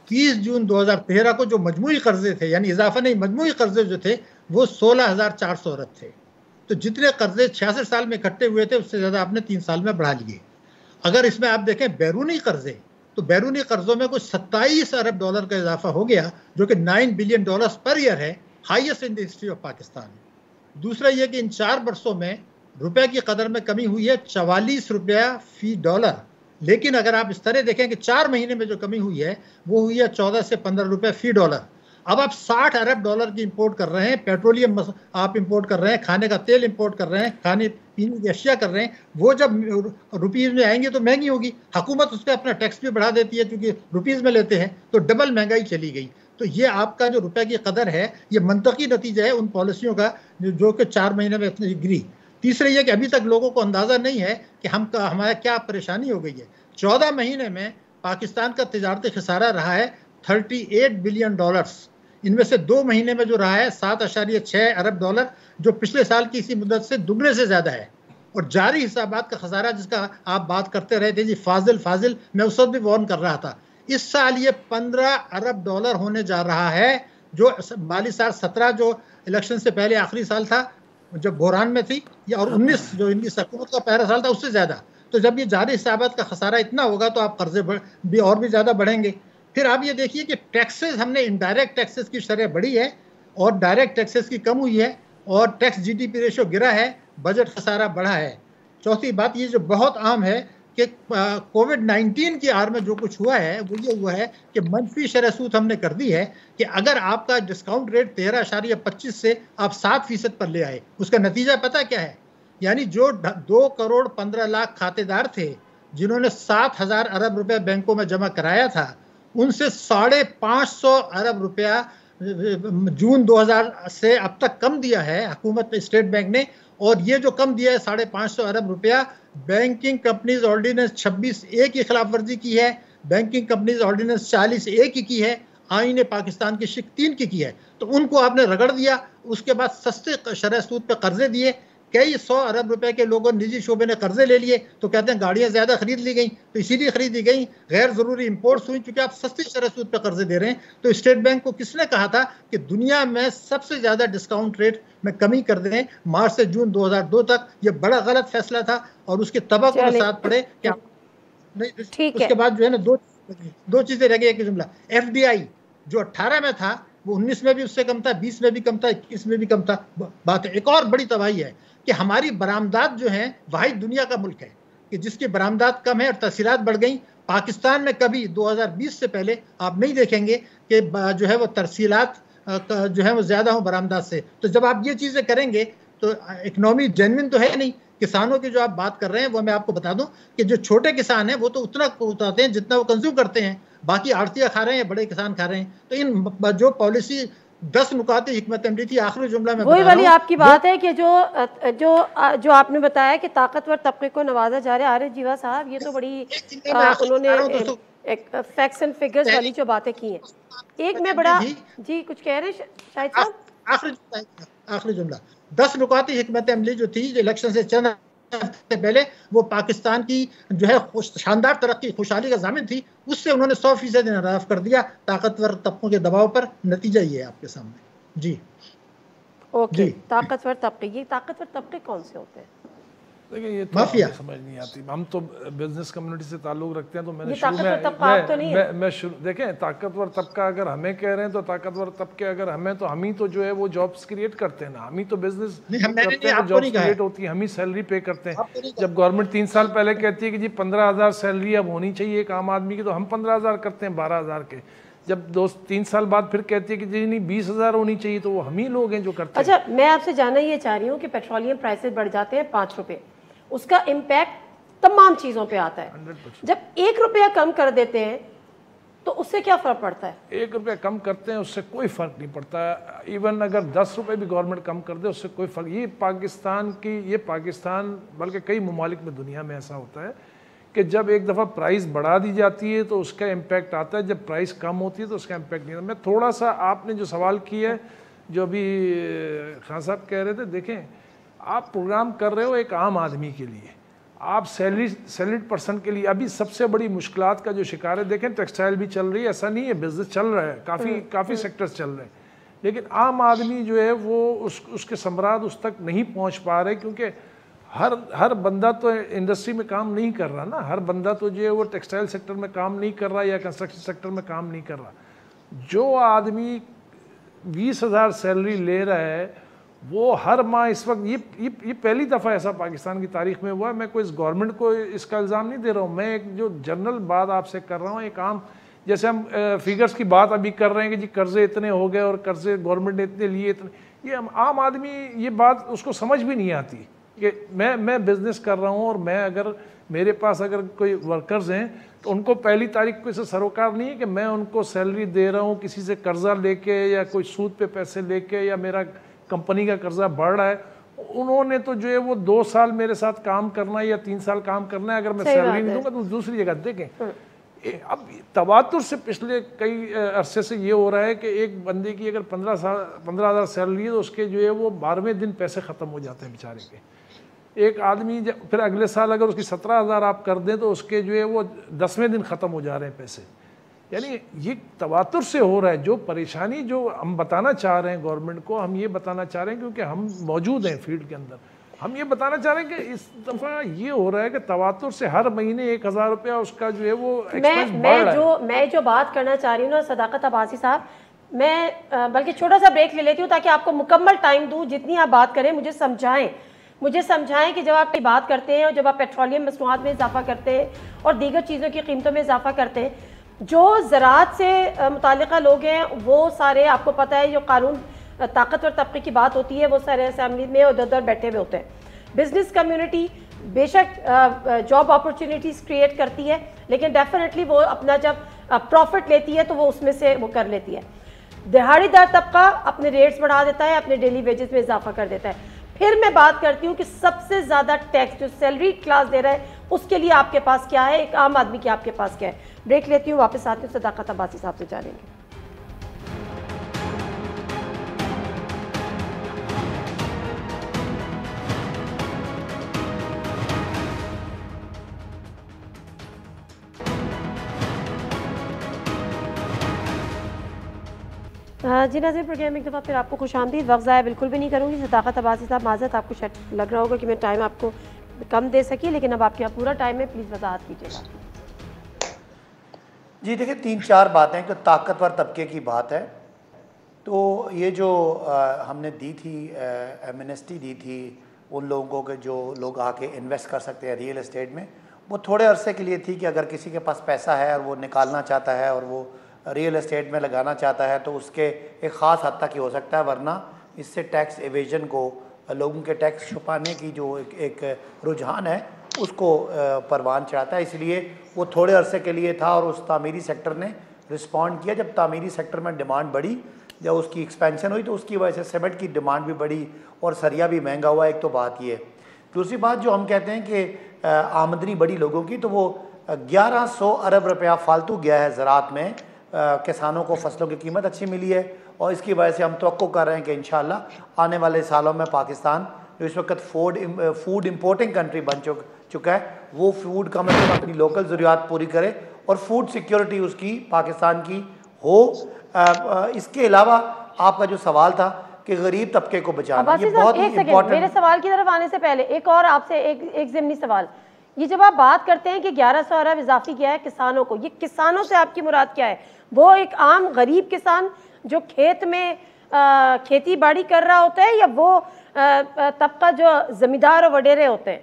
30 जून 2013 को जो मजमूई कर्जे थे, यानी इजाफा नहीं, मजमूई कर्जे जो थे वो 16,400 अरब थे। तो जितने कर्जे 66 साल में इकट्ठे हुए थे उससे ज़्यादा आपने 3 साल में बढ़ा लिए। अगर इसमें आप देखें बैरूनी कर्जे, तो बैरूनी कर्जों में कुछ 27 अरब डॉलर का इजाफा हो गया जो कि 9 बिलियन डॉलर्स पर ईयर है, highest in the history of Pakistan. दूसरा ये कि इन 4 वर्षों में रुपए की कदर में कमी हुई है 44 रुपया फी डॉलर। लेकिन अगर आप इस तरह देखें कि 4 महीने में जो कमी हुई है वो हुई है 14 से 15 रुपये फी डॉलर। अब आप 60 अरब डॉलर की इंपोर्ट कर रहे हैं, पेट्रोलियम आप इंपोर्ट कर रहे हैं, खाने का तेल इंपोर्ट कर रहे हैं, खाने पीने की अशिया कर रहे हैं, वो जब रुपीज़ में आएंगे तो महंगी होगी। हुकूमत उस पर अपना टैक्स भी बढ़ा देती है क्योंकि रुपीज़ में लेते हैं, तो डबल महंगाई चली गई। तो ये आपका जो रुपए की कदर है ये मंतकी नतीजा है उन पॉलिसियों का जो कि 4 महीने में इतनी गिरी। तीसरा ये कि अभी तक लोगों को अंदाज़ा नहीं है कि हमारा क्या परेशानी हो गई है। 14 महीने में पाकिस्तान का तिजारती खसारा रहा है 38 बिलियन डॉलर्स। इनमें से 2 महीने में जो रहा है 7.6 अरब डॉलर, जो पिछले साल की इसी मुद्दत से दुगने से ज़्यादा है। और जारी हिसाबात का खसारा जिसका आप बात करते रहे थे जी, फाजिल मैं उस वक्त भी वार्न कर रहा था, इस साल ये 15 अरब डॉलर होने जा रहा है, जो माली साल 17 जो इलेक्शन से पहले आखिरी साल था जब बहरान में थी, या और 19 जो इनकी हुकूमत का पहला साल था उससे ज़्यादा। तो जब ये जारी हिसाबात का खसारा इतना होगा तो आप कर्जे भी और भी ज़्यादा बढ़ेंगे। फिर आप ये देखिए कि टैक्सेस, हमने इनडायरेक्ट टैक्सेस की शरह बढ़ी है और डायरेक्ट टैक्सेस की कम हुई है, और टैक्स जीडीपी रेशो गिरा है, बजट खसारा बढ़ा है। चौथी बात ये जो बहुत आम है कि कोविड-19 की आड़ में जो कुछ हुआ है वो ये हुआ है कि मनफी शरह सूद हमने कर दी है कि अगर आपका डिस्काउंट रेट 13.25 से आप 7% पर ले आए, उसका नतीजा पता क्या है? यानी जो 2 करोड़ 15 लाख खातेदार थे जिन्होंने 7,000 अरब रुपया बैंकों में जमा कराया था, उनसे 550 अरब रुपया जून 2000 से अब तक कम दिया है हुकूमत स्टेट बैंक ने। और ये जो कम दिया है 550 अरब रुपया, बैंकिंग कंपनीज ऑर्डिनेंस 26A की खिलाफ वर्जी की है, बैंकिंग कंपनीज ऑर्डिनेंस 40A की है, आईन पाकिस्तान की शिक 3 की है। तो उनको आपने रगड़ दिया। उसके बाद सस्ते शरह सूद पे कर्जे दिए, कई 100 अरब रुपए के लोगों निजी शोबे ने कर्जे ले लिए, तो कहते हैं गाड़ियां ज्यादा खरीद ली गई, तो इसीलिए खरीदी गई, गैर जरूरी इंपोर्ट्स हुई क्योंकि आप सस्ती शरह सूद पे कर्जे दे रहे हैं। तो स्टेट बैंक को किसने कहा था कि दुनिया में सबसे ज्यादा डिस्काउंट रेट में कमी कर दें मार्च से जून 2002 तक? ये बड़ा गलत फैसला था और उसके तबाह को साथ पड़े क्या नहीं। उसके बाद जो है ना दो चीजें रह गई। एक जुमला, FDI जो 18 में था वो 19 में भी उससे कम था, 20 में भी कम था, 21 में भी कम था। बात है एक और बड़ी तबाही है कि हमारी बरामदात जो है वाहिद दुनिया का मुल्क है कि जिसकी बरामदात कम है और तहसीलात बढ़ गई। पाकिस्तान में कभी 2020 से पहले आप नहीं देखेंगे कि जो है वो तरसीलात जो है वो ज्यादा हो बरामदात से। तो जब आप ये चीजें करेंगे तो इकनॉमी जेन्युइन तो है नहीं। किसानों की जो आप बात कर रहे हैं वो मैं आपको बता दूं कि जो छोटे किसान हैं वो तो उतना उतारते हैं जितना वो कंज्यूम करते हैं, बाकी आड़तियां खा रहे हैं, बड़े किसान खा रहे हैं। तो इन जो पॉलिसी 10 नुकाते हिकमत अमली थी, आखिरी जुमला में वही वाली आपकी बात है कि जो आपने बताया कि ताकतवर तबके को नवाजा जा रहा है। आरिफ जीवा साहब, ये तो बड़ी उन्होंने एक फैक्ट्स एंड फिगर्स वाली जो बातें की हैं। एक मैं बड़ा जी कुछ कह रहे हैं शाहिद साहब? आखिरी जुमला, 10 नुकाती हिकमत अमली जो थी जो इलेक्शन से चंद से पहले वो पाकिस्तान की जो है शानदार तरक्की खुशहाली का जामिन थी, उससे उन्होंने 100% नाराफ कर दिया ताकतवर तबकों के दबाव पर। नतीजा ये है आपके सामने जी। ओके, ताकतवर तबके, ये ताकतवर तबके कौन से होते हैं? देखिए ये तो माफिया समझ नहीं आती। हम तो बिजनेस कम्युनिटी से ताल्लुक रखते हैं, तो मैंने शुरू में देखें ताकतवर तबका अगर हमें कह रहे हैं तो ताकतवर तबके अगर हमें तो हम ही तो जो है वो जॉब्स क्रिएट करते हैं ना, हम ही तो बिजनेस करते हैं, जॉब्स क्रिएट होती है, हम ही सैलरी पे करते हैं। जब गवर्नमेंट 3 साल पहले कहती है कि जी 15,000 सैलरी अब होनी चाहिए एक आम आदमी की, तो हम 15,000 करते हैं 12,000 के। जब 2-3 साल बाद फिर कहती है कि जी नहीं 20,000 होनी चाहिए, तो वो हम ही लोग हैं जो करते हैं। अच्छा, मैं आपसे जानना ये चाह रही हूँ कि पेट्रोलियम प्राइसेस बढ़ जाते हैं 5 रुपए, उसका इम्पैक्ट तमाम चीजों पे आता है। 100%। जब 1 रुपया कम कर देते हैं तो उससे क्या फर्क पड़ता है? 1 रुपया कम करते हैं उससे कोई फर्क नहीं पड़ता। इवन अगर 10 रुपये भी गवर्नमेंट कम कर दे उससे कोई फर्क। ये पाकिस्तान बल्कि कई ममालिक में दुनिया में ऐसा होता है कि जब एक दफ़ा प्राइस बढ़ा दी जाती है तो उसका इम्पैक्ट आता है, जब प्राइस कम होती है तो उसका इम्पैक्ट नहीं आता। मैं थोड़ा सा आपने जो सवाल किया है, जो अभी खान साहब कह रहे थे, देखें आप प्रोग्राम कर रहे हो एक आम आदमी के लिए, आप सैलरीड पर्सन के लिए अभी सबसे बड़ी मुश्किलात का जो शिकार है। देखें टेक्सटाइल भी चल रही है, ऐसा नहीं है, बिजनेस चल रहा है, काफ़ी सेक्टर्स चल रहे हैं, लेकिन आम आदमी जो है वो उसके समराद उस तक नहीं पहुंच पा रहे, क्योंकि हर बंदा तो इंडस्ट्री में काम नहीं कर रहा ना, हर बंदा तो जो है वो टेक्सटाइल सेक्टर में काम नहीं कर रहा या कंस्ट्रक्शन सेक्टर में काम नहीं कर रहा। जो आदमी 20,000 सैलरी ले रहा है वो हर माह इस वक्त ये पहली दफ़ा ऐसा पाकिस्तान की तारीख में हुआ है। मैं कोई इस गवर्नमेंट को इसका इल्ज़ाम नहीं दे रहा हूँ, मैं एक जो जनरल बात आपसे कर रहा हूँ, एक आम, जैसे हम फिगर्स की बात अभी कर रहे हैं कि जी कर्जे इतने हो गए और कर्जे गवर्नमेंट ने इतने लिए, इतने, ये आम आदमी ये बात उसको समझ भी नहीं आती कि मैं बिज़नेस कर रहा हूँ और मैं अगर मेरे पास अगर कोई वर्कर्स हैं तो उनको पहली तारीख को इसे सरोकार नहीं है कि मैं उनको सैलरी दे रहा हूँ किसी से कर्जा लेके या कोई सूद पे पैसे लेके या मेरा कंपनी का कर्जा बढ़ रहा है। उन्होंने तो जो है वो 2 साल मेरे साथ काम करना है या 3 साल काम करना है, अगर मैं सैलरी नहीं दूंगा तो दूसरी जगह देखें। अब तवातुर से पिछले कई अरसे से ये हो रहा है कि एक बंदे की अगर 15,000 सैलरी है तो उसके जो है वो 12वें दिन पैसे ख़त्म हो जाते हैं बेचारे के। एक आदमी फिर अगले साल अगर उसकी 17,000 आप कर दें तो उसके जो है वो 10वें दिन ख़त्म हो जा रहे हैं पैसे। यानी ये तवातुर से हो रहा है। जो परेशानी जो हम बताना चाह रहे हैं गवर्नमेंट को, हम ये बताना चाह रहे हैं क्योंकि हम मौजूद हैं फील्ड के अंदर, हम ये बताना चाह रहे हैं कि इस दफ़ा ये हो रहा है कि तवातुर से हर महीने 1,000 रुपया उसका जो है वो एक्सपेंस बढ़ रहा है। मैं जो बात करना चाह रही हूँ ना सदाकत अब्बासी साहब, मैं बल्कि छोटा सा ब्रेक ले लेती हूँ ताकि आपको मुकम्मल टाइम दूँ, जितनी आप बात करें मुझे समझाएं कि जब आप बात करते हैं और जब आप पेट्रोलियम मसनूआत में इजाफा करते हैं और दीगर चीज़ों की कीमतों में इजाफा करते हैं, जो ज़राअत से मुताल्लिक़ा लोग हैं वो सारे, आपको पता है जो कानून ताकतवर तबके की बात होती है वो सारे असेंबली में उधर उधर बैठे हुए होते हैं। बिजनेस कम्युनिटी बेशक जॉब अपॉर्चुनिटीज़ क्रिएट करती है, लेकिन डेफिनेटली वो अपना जब प्रॉफिट लेती है तो वो उसमें से वो कर लेती है। दिहाड़ीदार तबका अपने रेट्स बढ़ा देता है, अपने डेली वेजेस में इजाफा कर देता है। फिर मैं बात करती हूँ कि सबसे ज़्यादा टैक्स जो सैलरी क्लास दे रहा है उसके लिए आपके पास क्या है, एक आम आदमी के आपके पास क्या है। ब्रेक लेती हूँ, वापस आती हूँ, सदाकत अब्बासी साहब से जानेंगे। जी नाज़रीन, प्रोग्राम एक दफ़ा फिर आपको खुशामदीद। वक्त ज़ाया बिल्कुल भी नहीं करूँगी। सदाकत अब्बासी साहब, माज़रत, आपको शायद लग रहा होगा कि मैं टाइम आपको कम दे सकी, लेकिन अब आपके यहाँ पूरा टाइम है, प्लीज़ वजाहत कीजिएगा। जी देखिए, 3-4 बातें। तो ताकतवर तबके की बात है, तो ये जो हमने दी थी एमनेस्टी दी थी उन लोगों के जो लोग आके इन्वेस्ट कर सकते हैं रियल एस्टेट में, वो थोड़े अरसे के लिए थी कि अगर किसी के पास पैसा है और वो निकालना चाहता है और वो रियल एस्टेट में लगाना चाहता है तो उसके एक ख़ास हद तक ही हो सकता है, वरना इससे टैक्स एवेजन को, लोगों के टैक्स छुपाने की जो एक रुझान है उसको परवान चढ़ाता है। इसलिए वो थोड़े अरसे के लिए था और उस तामीरी सेक्टर ने रिस्पॉन्ड किया। जब तामीरी सेक्टर में डिमांड बढ़ी, जब उसकी एक्सपेंशन हुई तो उसकी वजह से सीमेंट की डिमांड भी बढ़ी और सरिया भी महंगा हुआ। एक तो बात ये। दूसरी बात जो हम कहते हैं कि आमदनी बढ़ी लोगों की, तो वो 1100 अरब रुपया फालतू गया है ज़राअत में। किसानों को फसलों की कीमत अच्छी मिली है और इसकी वजह से हम तवक्को कर रहे हैं कि इंशाअल्लाह आने वाले सालों में पाकिस्तान जो इस वक्त फूड इंपोर्टिंग कंट्री बन चुका है, वो फूड कम से कम अपनी लोकल ज़रूरियात पूरी करे और फूड सिक्योरिटी उसकी पाकिस्तान की हो। इसके अलावा आपका जो सवाल था कि गरीब तबके को बचाना, ये बहुत ही इम्पोर्टेंट। मेरे सवाल की तरफ आने से पहले एक और आपसे एक ज़िमनी सवाल। ये जब आप बात करते हैं कि 1100 अरब इजाफी किया है किसानों को, ये किसानों से आपकी मुराद क्या है? वो एक आम गरीब किसान जो खेत में खेती बाड़ी कर रहा होता है, या वो तबका जो ज़मींदार और वडेरे होते हैं?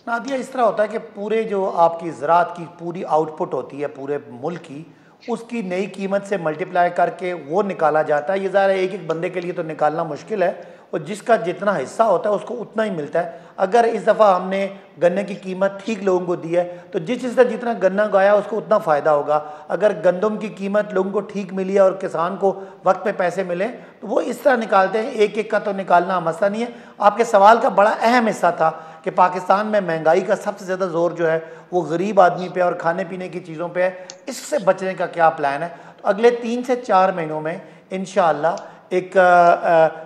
नादिया, इस तरह होता है कि पूरे जो आपकी ज़राअत की पूरी आउटपुट होती है पूरे मुल्क की, उसकी नई कीमत से मल्टीप्लाई करके वो निकाला जाता है। ये ज़ाहिर है एक एक बंदे के लिए तो निकालना मुश्किल है, और जिसका जितना हिस्सा होता है उसको उतना ही मिलता है। अगर इस दफ़ा हमने गन्ने की कीमत ठीक लोगों को दी है तो जिसने जितना गन्ना उगाया उसको उतना फ़ायदा होगा। अगर गंदम की कीमत लोगों को ठीक मिली है और किसान को वक्त पे पैसे मिले तो वो इस तरह निकालते हैं। एक एक का तो निकालना मसला नहीं है। आपके सवाल का बड़ा अहम हिस्सा था कि पाकिस्तान में महंगाई का सबसे ज़्यादा जोर जो है वो गरीब आदमी पे और खाने पीने की चीज़ों पे है। इससे बचने का क्या प्लान है? तो अगले 3 से 4 महीनों में इंशाअल्लाह एक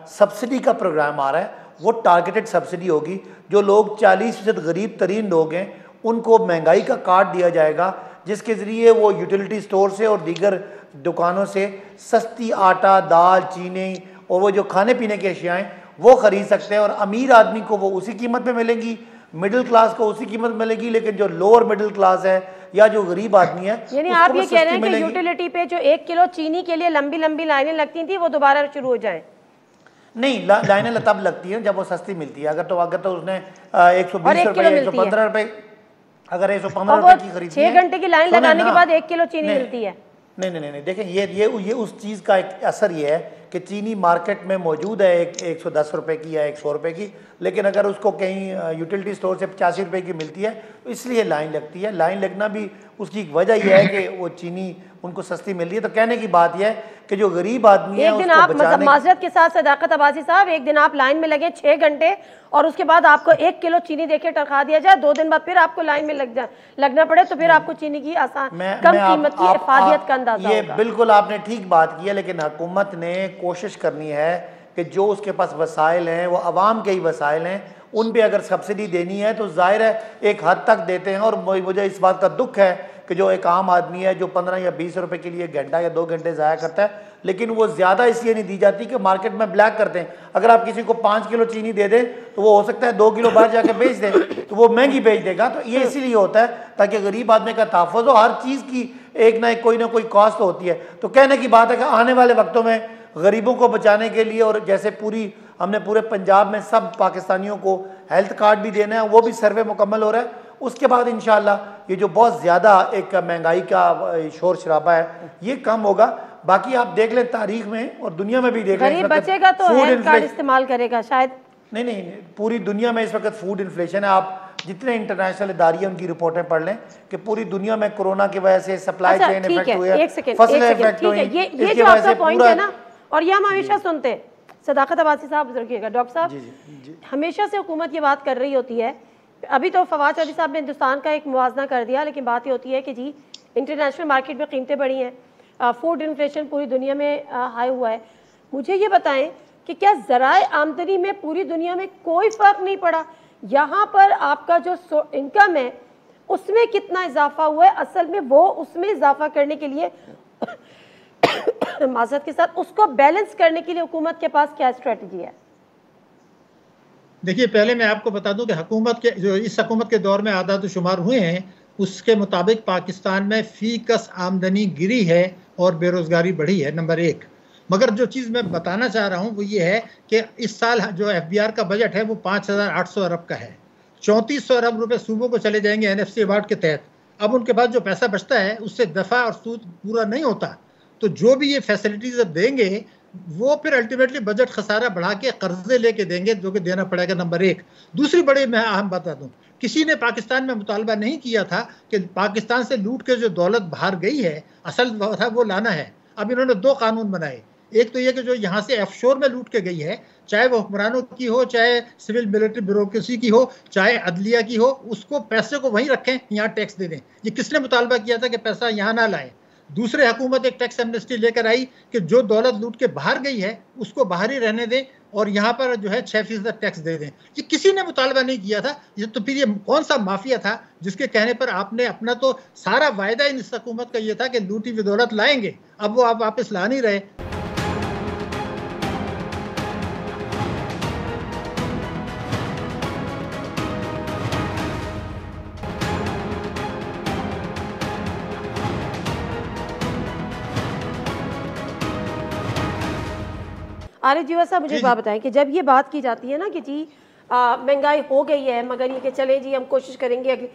सब्सिडी का प्रोग्राम आ रहा है। वो टारगेटेड सब्सिडी होगी। जो लोग 40% गरीब तरीन लोग हैं उनको महंगाई का कार्ड दिया जाएगा, जिसके ज़रिए वो यूटिलिटी स्टोर से और दीगर दुकानों से सस्ती आटा, दाल, चीनी और वो जो खाने पीने की अशियाएँ वो ख़रीद सकते हैं। और अमीर आदमी को वो उसी कीमत पे मिलेंगी, मिडिल क्लास को उसी कीमत मिलेगी, लेकिन जो लोअर मिडिल क्लास है या जो गरीब आदमी है, यानी आप ये कह रहे हैं कि यूटिलिटी पे जो 1 किलो चीनी के लिए लंबी लंबी लाइनें लगती थी वो दोबारा शुरू हो जाए? नहीं, लाइनें तब लगती हैं जब वो सस्ती मिलती है। अगर तो उसने 120 रुपये, 115 रुपये, अगर 115 रुपये की खरीदी 6 घंटे की लाइन लगाने के बाद 1 किलो चीनी मिलती है। नहीं, देखें ये उस चीज़ का एक असर ये है कि चीनी मार्केट में मौजूद है 110 रुपये की या 100 रुपये की, लेकिन अगर उसको कहीं यूटिलिटी स्टोर से 85 रुपये की मिलती है तो इसलिए लाइन लगती है। लाइन लगना भी उसकी एक वजह यह है कि वो चीनी उनको सस्ती मिल रही है। तो कहने की बात यह है कि जो गरीब आदमी है, एक दिन आप माजरत के साथ सदाकत अब्बासी साहब, एक दिन आप लाइन में लगे 6 घंटे और उसके बाद आपको 1 किलो चीनी देके टरखा दिया जाए, 2 दिन बाद फिर आपको लाइन में लगना पड़े, तो फिर आपको चीनी की आसान कम कीमत की इफादियत का अंदाजा ये बिल्कुल आपने ठीक बात की है। लेकिन हुकूमत ने कोशिश करनी है कि जो उसके पास वसाइल हैं वो आवाम के ही वसाइल हैं, उन पे अगर सब्सिडी देनी है तो जाहिर है एक हद तक देते हैं। और मुझे इस बात का दुख है कि जो एक आम आदमी है जो 15 या 20 रुपए के लिए घंटा या 2 घंटे ज़ाया करता है, लेकिन वो ज़्यादा इसलिए नहीं दी जाती कि मार्केट में ब्लैक करते हैं। अगर आप किसी को 5 किलो चीनी दे दें तो वो हो सकता है 2 किलो बाहर जाके बेच दें, तो वो महंगी बेच देगा। तो ये इसीलिए होता है ताकि गरीब आदमी का तहफ़्फ़ुज़ हो। हर चीज़ की एक ना कोई कॉस्ट होती है। तो कहने की बात है कि आने वाले वक्तों में गरीबों को बचाने के लिए, और जैसे हमने पूरे पंजाब में सब पाकिस्तानियों को हेल्थ कार्ड भी देना है, वो भी सर्वे मुकम्मल हो रहा है। उसके बाद इंशाअल्लाह ये जो बहुत ज़्यादा एक महंगाई का शोर शराबा है ये कम होगा। बाकी आप देख लें तारीख में और दुनिया में भी देख लें, गरीब बचेगा तो हेल्थ कार्ड इस्तेमाल करेगा शायद। नहीं, पूरी दुनिया में इस वक्त फूड इन्फ्लेशन है। आप जितने इंटरनेशनल इदारे उनकी रिपोर्टें पढ़ लें कि पूरी दुनिया में कोरोना की वजह से सप्लाई चेन इफेक्ट हुए, फसलें इफेक्ट हुई, ये जो आपका पॉइंट है ना, और ये हम हमेशा सुनते हैं। सदाकत अब्बासी साहब रखिएगा, डॉक्टर साहब हमेशा से हुकूमत ये बात कर रही होती है। अभी तो फवाद चौधरी साहब ने हिंदुस्तान का एक मुवाजना कर दिया, लेकिन बात ये होती है कि जी इंटरनेशनल मार्केट में कीमतें बढ़ी हैं, फूड इन्फ्लेशन पूरी दुनिया में हाई हुआ है। मुझे ये बताएं कि क्या ज़राए आमदनी में पूरी दुनिया में कोई फ़र्क नहीं पड़ा? यहाँ पर आपका जो इनकम है उसमें कितना इजाफा हुआ है, असल में वो उसमें इजाफा करने के लिए माज़रत के साथ उसको बैलेंस करने के लिए हुकूमत के पास क्या स्ट्रेटजी है? देखिए, पहले मैं आपको बता दूं कि हुकूमत के जो इस हुकूमत के दौर में आदाद शुमार हुए हैं उसके मुताबिक पाकिस्तान में फ़ीकस आमदनी गिरी है और बेरोज़गारी बढ़ी है, नंबर 1। मगर जो चीज़ मैं बताना चाह रहा हूँ वो ये है कि इस साल जो FBR का बजट है वो 5,800 अरब का है। 3400 अरब रुपए सूबों को चले जाएंगे NFC अवार्ड के तहत। अब उनके पास जो पैसा बचता है उससे दफ़ा और सूद पूरा नहीं होता, तो जो भी ये फैसिलिटीज अब देंगे वो फिर अल्टीमेटली बजट खसारा बढ़ा के कर्जे लेके देंगे, जो कि देना पड़ेगा, नंबर 1। दूसरी बड़ी मैं अहम बता दूं, किसी ने पाकिस्तान में मुतालबा नहीं किया था कि पाकिस्तान से लूट के जो दौलत बाहर गई है असल था वो लाना है। अब इन्होंने 2 कानून बनाए। एक तो ये कि जो यहाँ से ऑफशोर में लूट के गई है, चाहे वो हुक्मरानों की हो, चाहे सिविल मिलिट्री ब्यूरोक्रेसी की हो, चाहे अदलिया की हो, उसको पैसे को वहीं रखें, यहाँ टैक्स दे दें। ये किसने मुतालबा किया था कि पैसा यहाँ ना लाए? दूसरे हुकूमत एक टैक्स एमनेस्टी लेकर आई कि जो दौलत लूट के बाहर गई है उसको बाहर ही रहने दें और यहाँ पर जो है 6% टैक्स दे दें। ये किसी ने मुतालबा नहीं किया था। ये तो फिर ये कौन सा माफिया था जिसके कहने पर आपने अपना तो सारा वायदा इस हुकूमत का ये था कि लूटी हुई दौलत लाएंगे, अब वो आप वापस ला नहीं रहे। आरिफ जीवा साहब, मुझे एक बात बताएं कि जब ये बात की जाती है ना कि जी महंगाई हो गई है, मगर ये कि चलें जी हम कोशिश करेंगे अगली,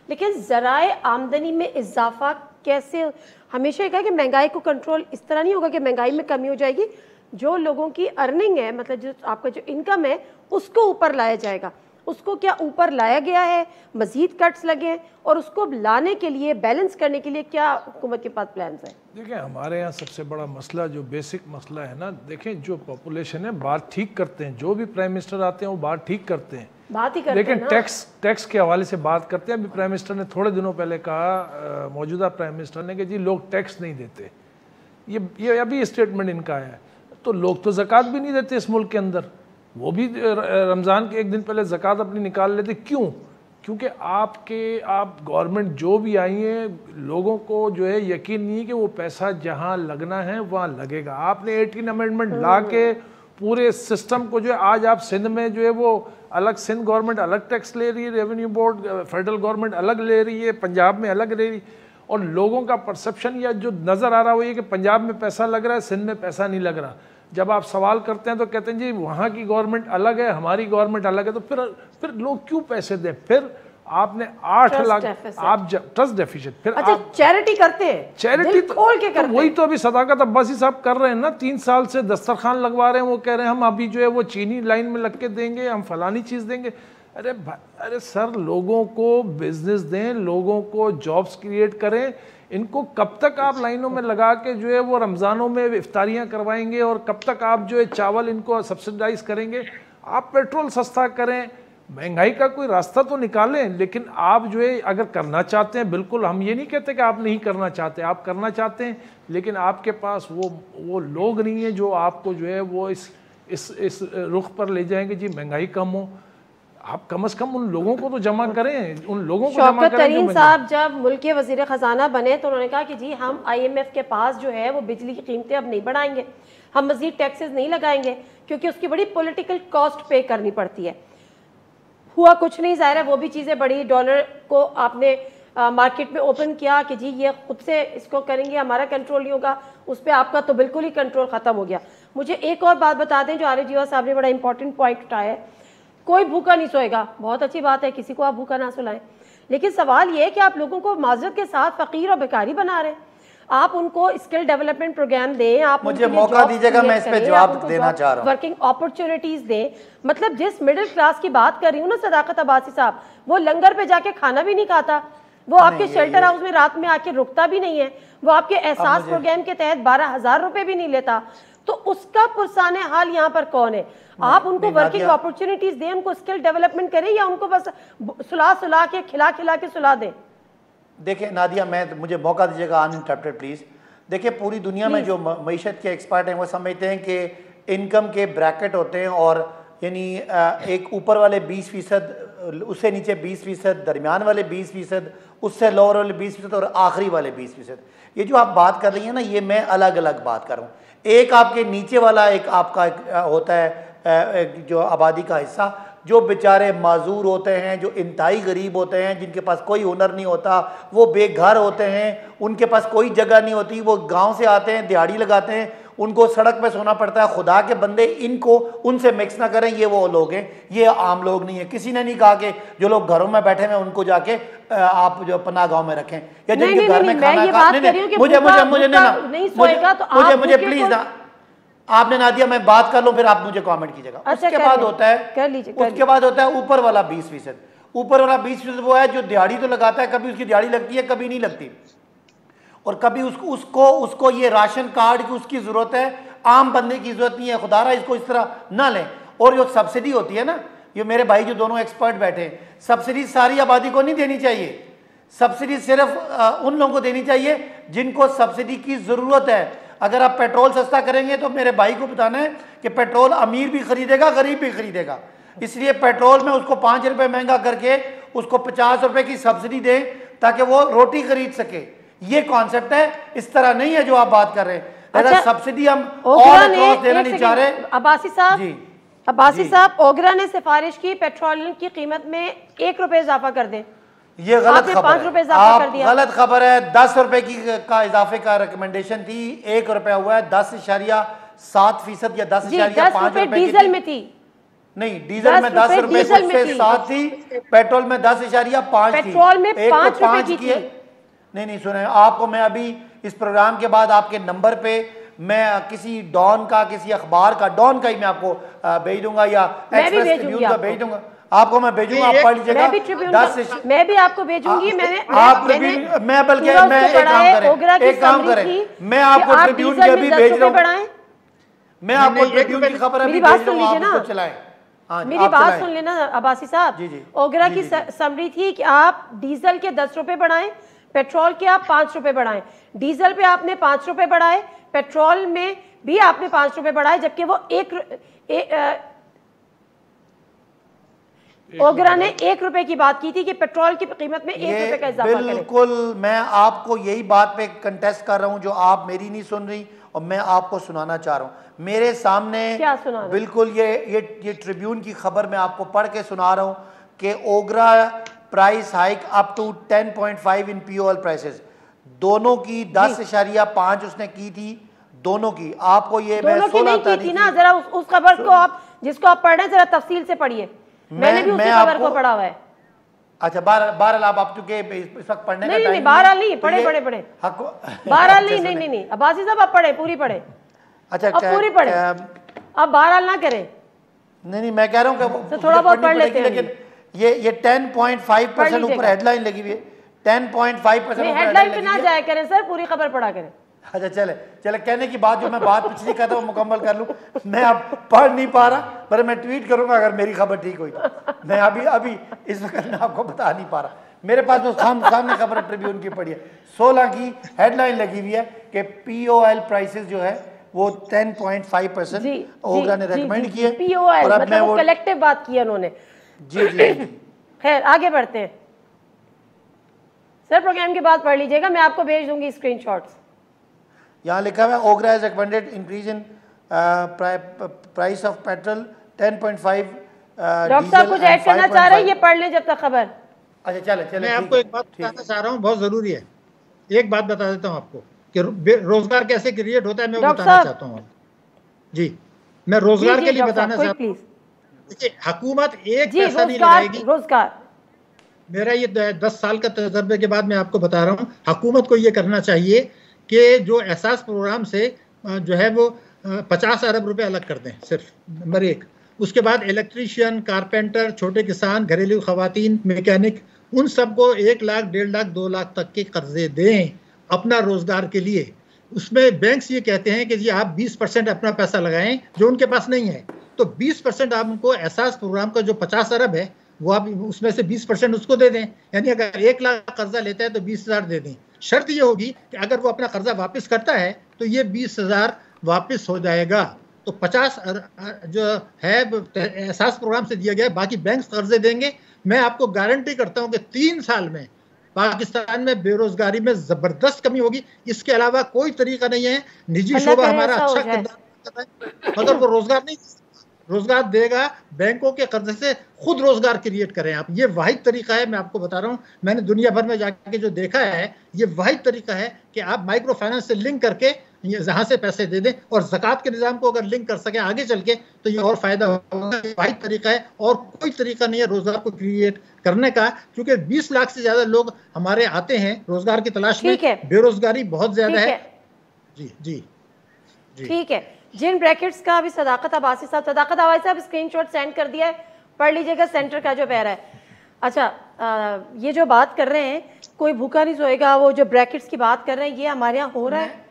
लेकिन ज़राए आमदनी में इजाफा कैसे? हमेशा कहा कि महंगाई को कंट्रोल इस तरह नहीं होगा कि महंगाई में कमी हो जाएगी, जो लोगों की अर्निंग है, मतलब जो आपका जो इनकम है उसको ऊपर लाया जाएगा। उसको क्या ऊपर लाया गया है? मजीद कट्स लगे हैं और उसको लाने के लिए, बैलेंस करने के लिए क्या हुकूमत के पास प्लान है? देखिए, हमारे यहाँ सबसे बड़ा मसला, जो बेसिक मसला है ना, देखें जो पॉपुलेशन है बात ठीक करते हैं, जो भी प्राइम मिनिस्टर आते हैं वो बात ठीक करते हैं, बात ही करते लेकिन हैं, टैक्स के हवाले से बात करते हैं। अभी प्राइम मिनिस्टर ने थोड़े दिनों पहले कहा, मौजूदा प्राइम मिनिस्टर ने, कि जी लोग टैक्स नहीं देते। ये अभी स्टेटमेंट इनका है। तो लोग तो ज़कात भी नहीं देते इस मुल्क के अंदर, वो भी रमज़ान के एक दिन पहले ज़कात अपनी निकाल लेते। क्यों? क्योंकि आप गवर्नमेंट जो भी आई है, लोगों को जो है यकीन नहीं है कि वो पैसा जहाँ लगना है वहाँ लगेगा। आपने 18 अमेंडमेंट ला के पूरे सिस्टम को जो है, आज आप सिंध में जो है वो अलग, सिंध गवर्नमेंट अलग टैक्स ले रही है, रेवेन्यू बोर्ड फेडरल गवर्नमेंट अलग ले रही है, पंजाब में अलग ले रही है, और लोगों का परसेप्शन या जो नज़र आ रहा है वो ये कि पंजाब में पैसा लग रहा है, सिंध में पैसा नहीं लग रहा। जब आप सवाल करते हैं तो कहते हैं जी वहाँ की गवर्नमेंट अलग है, हमारी गवर्नमेंट अलग है। तो फिर लोग क्यों पैसे दें? फिर आपने 8 लाख आप ट्रस्ट डेफिसिट, फिर अच्छा, आप चैरिटी करते हैं, चैरिटी खोल के करते हैं। वही तो अभी सदाकत अब्बासी साहब कर रहे हैं ना, 3 साल से दस्तरखान लगवा रहे हैं। वो कह रहे हैं हम अभी जो है वो चीनी लाइन में लग के देंगे, हम फलानी चीज़ देंगे। अरे सर, लोगों को बिजनेस दें, लोगों को जॉब्स क्रिएट करें। इनको कब तक आप लाइनों में लगा के जो है वो रमज़ानों में इफ्तारियां करवाएंगे, और कब तक आप जो है चावल इनको सब्सिडाइज करेंगे? आप पेट्रोल सस्ता करें, महंगाई का कोई रास्ता तो निकालें। लेकिन आप जो है अगर करना चाहते हैं, बिल्कुल हम ये नहीं कहते कि आप नहीं करना चाहते, आप करना चाहते हैं, लेकिन आपके पास वो लोग नहीं है जो आपको जो है वो इस रुख पर ले जाएंगे जी महंगाई कम हो। आप कम से कम उन लोगों को तो जमा करें, उन लोगों को जमा शौकत करें। तरीन साहब जब मुल्क के वजीर ख़जाना बने तो उन्होंने कहा कि जी हम IMF के पास जो है वो बिजली की कीमतें अब नहीं बढ़ाएंगे, हम मजीद टैक्सेस नहीं लगाएंगे क्योंकि उसकी बड़ी पॉलिटिकल कॉस्ट पे करनी पड़ती है। हुआ कुछ नहीं, ज़ाहिर है वो भी चीज़ें बढ़ी। डॉलर को आपने मार्केट में ओपन किया कि जी ये खुद से इसको करेंगे, हमारा कंट्रोल नहीं होगा, उस पर आपका तो बिल्कुल ही कंट्रोल ख़त्म हो गया। मुझे एक और बात बता दें जो आरिफ जीवा साहब ने बड़ा इंपॉर्टेंट पॉइंट उठाया है, कोई भूखा नहीं सोएगा। बहुत अच्छी बात है, किसी को आप भूखा ना सुलाएं, लेकिन सवाल ये है कि आप लोगों को माजरत के साथ फ़कीर और बेकारी बना रहे हैं। आप उनको स्किल डेवलपमेंट प्रोग्राम दें, आप मुझे मौका दीजिएगा, मैं इस पे जवाब देना चाह रहा हूँ। वर्किंग अपॉर्चुनिटीज दें। मतलब जिस मिडिल क्लास की बात कर रही हूँ ना सदाकत अब्बासी साहब, वो लंगर पे जाके खाना भी नहीं खाता, वो आपके शेल्टर हाउस में रात में आके रुकता भी नहीं है, वो आपके एहसास प्रोग्राम के तहत 12,000 रुपए भी नहीं लेता, तो उसका पुरसाने हाल यहाँ पर कौन है? आप उनको वर्किंग अपॉर्चुनिटीज दें, उनको स्किल डेवलपमेंट करें, या उनको बस सुला के खिला के सुला दें? देखिए नादिया, मुझे मौका दीजिएगा अनइंटरप्टेड प्लीज। देखिए पूरी दुनिया में जो मईशत के एक्सपर्ट हैं वो समझते हैं कि इनकम के ब्रैकेट होते हैं, और यानी एक ऊपर वाले 20%, उससे नीचे 20%, दरमियान वाले 20%, उससे लोअर वाले 20% और आखिरी वाले 20%। ये जो आप बात कर रही हैं ना, ये मैं अलग अलग बात कर रहा हूँ। एक आपके नीचे वाला एक आपका होता है जो आबादी का हिस्सा, जो बेचारे माजूर होते हैं, जो इंतहाई गरीब होते हैं, जिनके पास कोई हुनर नहीं होता, वो बेघर होते हैं, उनके पास कोई जगह नहीं होती, वो गांव से आते हैं, दिहाड़ी लगाते हैं, उनको सड़क पे सोना पड़ता है। खुदा के बंदे, इनको उनसे मिक्स ना करें, ये वो लोग हैं, ये आम लोग नहीं है। किसी ने नहीं कहा कि जो लोग घरों में बैठे हैं उनको जाके आप जो पनाह गाँव में रखें, या जिनके घर में खाना मुझे प्लीज ना, आपने ना दिया, मैं बात कर लूं फिर आप मुझे कमेंट कीजिएगा। उसके बाद होता है, उसके बाद होता है ऊपर वाला 20%। ऊपर वाला 20% वो है जो दिहाड़ी तो लगाता है, कभी उसकी दिहाड़ी लगती है, कभी नहीं लगती, और कभी उसको ये राशन कार्ड की उसकी जरूरत है, आम बंदे की जरूरत नहीं है। खुदारा इसको इस तरह ना लें। और जो सब्सिडी होती है ना, ये मेरे भाई जो दोनों एक्सपर्ट बैठे हैं, सब्सिडी सारी आबादी को नहीं देनी चाहिए। सब्सिडी सिर्फ उन लोगों को देनी चाहिए जिनको सब्सिडी की जरूरत है। अगर आप पेट्रोल सस्ता करेंगे तो मेरे भाई को बताना है कि पेट्रोल अमीर भी खरीदेगा, गरीब भी खरीदेगा, इसलिए पेट्रोल में उसको 5 रुपए महंगा करके उसको 50 रुपए की सब्सिडी दें ताकि वो रोटी खरीद सके। ये कॉन्सेप्ट है, इस तरह नहीं है जो आप बात कर रहे हैं। अच्छा, सब्सिडी हम और देना नहीं चाह रहे। अब्बासी साहब, ओगरा ने सिफारिश की पेट्रोल की कीमत में 1 रुपए इजाफा कर दें। ये गलत खबर है, आप गलत खबर है। 10 रुपए का इजाफे का रिकमेंडेशन थी, 1 रुपया हुआ है। 10.7% या 10.5 रुपए डीजल में थी। नहीं, डीजल में 10 रुपए से 7 थी, पेट्रोल में 10.5 थी, पेट्रोल में 5 रुपए की थी। नहीं सुने, आपको मैं अभी इस प्रोग्राम के बाद आपके नंबर पे मैं किसी डॉन का, किसी अखबार का, डॉन का ही मैं आपको भेज दूंगा, या एक्सप्रेस ट्रिब्यून का भेज दूंगा, आपको मैं भेजूंगा, आप पढ़ लीजिएगा। मैं भी आपको भेजूंगी। मैं बल्कि एक काम करें, मैं आपको ट्रिब्यून के भी भेज रहा हूँ, मैं आपको ट्रिब्यून की खबर अभी भेज रहा हूँ, आप चलाएं। मेरी बात सुन लेना अब्बासी साहब। ओगरा की समरी थी कि आप डीजल के 10 रुपए बढ़ाएं, पेट्रोल के आप 5 रुपए बढ़ाएं। डीजल पे आपने 5 रुपए बढ़ाए, पेट्रोल में भी आपने 5 रुपए बढ़ाए, जबकि वो ओगरा ने 1 रुपए की बात की थी कि पेट्रोल की कीमत में 1 रुपए का इजाफा करें। बिल्कुल, मैं आपको यही बात पे कंटेस्ट कर रहा हूं जो आप मेरी नहीं सुन रही, और मैं आपको सुनाना चाह रहा हूं। मेरे सामने क्या सुना? बिल्कुल ये ट्रिब्यून की खबर मैं आपको पढ़ के सुना रहा हूं कि OGRA price hike up to 10.5 in POL prices. दोनों की 10.5 उसने की थी, दोनों की। आपको ये मैं 16 तारीख थी ना, जरा उस खबर को आप जिसको आप पढ़ रहे हैं जरा तफसील से पढ़िए। मैंने भी उसी खबर को पढ़ा हुआ है। अच्छा, बहरहाल आप चुके इस वक्त पढ़ने का टाइम नहीं, बहरहाल नहीं, पढ़े बहरहाल नहीं, अब्बासी साहब आप पढ़े, पूरी पढ़े। अच्छा, पूरी पढ़े, आप बहरहाल ना करें। नहीं, मैं कह रहा हूँ कि थोड़ा बहुत पढ़ लेते हैं। लेकिन ये 10.5% ऊपर हेडलाइन लगी हुई है, 10.5% हेडलाइन पे ना जाया करें सर, पूरी खबर पढ़ा करें। अच्छा, चले कहने की बात जो मैं बात पिछली कहता हूँ मुकम्मल कर लूँ। मैं अब पढ़ नहीं पा रहा, पर मैं ट्वीट करूंगा अगर मेरी खबर ठीक हुई तो। मैं अभी इस वक्त मैं आपको बता नहीं पा रहा, मेरे पास तो सामने खबर ट्रिब्यून की पड़ी है। 16 की हेडलाइन लगी हुई है कि POL प्राइसेस जो है वो 10.5% ओगरा ने रेकमेंड किए। POL मतलब वो कलेक्टिव बात की उन्होंने। जी जी खैर आगे बढ़ते हैं सर, प्रोग्राम के बाद पढ़ लीजिएगा, मैं आपको भेज दूंगी स्क्रीनशॉट्स। यहाँ लिखा हुआ है OGRA has recommended increase in price of petrol 10.5। Doctor साहब कुछ ऐड करना चाह रहे हैं, ये पढ़ लें जब तक खबर। अच्छा चले चले, मैं आपको एक बात बताना चाह रहा हूँ, बहुत जरूरी है। एक बात बता देता हूँ आपको कि रोजगार कैसे क्रिएट होता है, मैं वो बताना चाहता हूँ जी। मैं रोजगार के लिए बताना चाहता हूँ। देखिए हुकूमत एक पैसा नहीं लगाएगी रोजगार। मेरा ये 10 साल का तजर्बे के बाद मैं आपको बता रहा हूँ, हुकूमत को ये करना चाहिए कि जो एहसास प्रोग्राम से जो है वो 50 अरब रुपए अलग कर दें सिर्फ, नंबर एक। उसके बाद इलेक्ट्रीशियन, कारपेंटर, छोटे किसान, घरेलू खवातीन, मैकेनिक, उन सबको 1 लाख, 1.5 लाख, 2 लाख तक के कर्जे दें अपना रोजगार के लिए। उसमें बैंक्स ये कहते हैं कि जी आप 20% अपना पैसा लगाएं जो उनके पास नहीं है, तो 20% आप उनको एहसास प्रोग्राम का जो 50 अरब है वो आप उसमें से 20% उसको दे दें। यानी अगर 1 लाख कर्जा लेता है तो 20,000 दे दें। शर्त ये होगी कि अगर वो अपना कर्जा वापस करता है तो ये 20,000 वापस हो जाएगा। तो 50 जो है एहसास प्रोग्राम से दिया गया है, बाकी बैंक कर्जे देंगे। मैं आपको गारंटी करता हूँ कि 3 साल में पाकिस्तान में बेरोजगारी में जबरदस्त कमी होगी। इसके अलावा कोई तरीका नहीं है। निजी शोबा हमारा अच्छा किरदार कर रहा है मगर वो रोजगार नहीं, रोजगार देगा बैंकों के कर्जे से। खुद रोजगार क्रिएट करें आप, ये वाहिद तरीका है। मैं आपको बता रहा हूँ, मैंने दुनिया भर में जाके जो देखा है, ये वाहिद तरीका है कि आप माइक्रो फाइनेंस से लिंक करके जहाँ से पैसे दे दें और ज़कात के निज़ाम को अगर लिंक कर सके आगे चल के तो ये और फायदा होगा। वाहिद तरीका है और कोई तरीका नहीं है रोजगार को क्रिएट करने का, क्योंकि 20 लाख से ज्यादा लोग हमारे आते हैं रोजगार की तलाश में। बेरोजगारी बहुत ज्यादा है। जी जी जी ठीक है। जिन ब्रैकेट्स का अभी सदाकत अब्बासी साहब स्क्रीनशॉट सेंड कर दिया है, पढ़ लीजिएगा सेंटर का जो पैरा है। अच्छा ये जो बात कर रहे हैं कोई भूखा नहीं सोएगा, वो जो ब्रैकेट्स की बात कर रहे हैं ये हमारे यहाँ हो रहा है।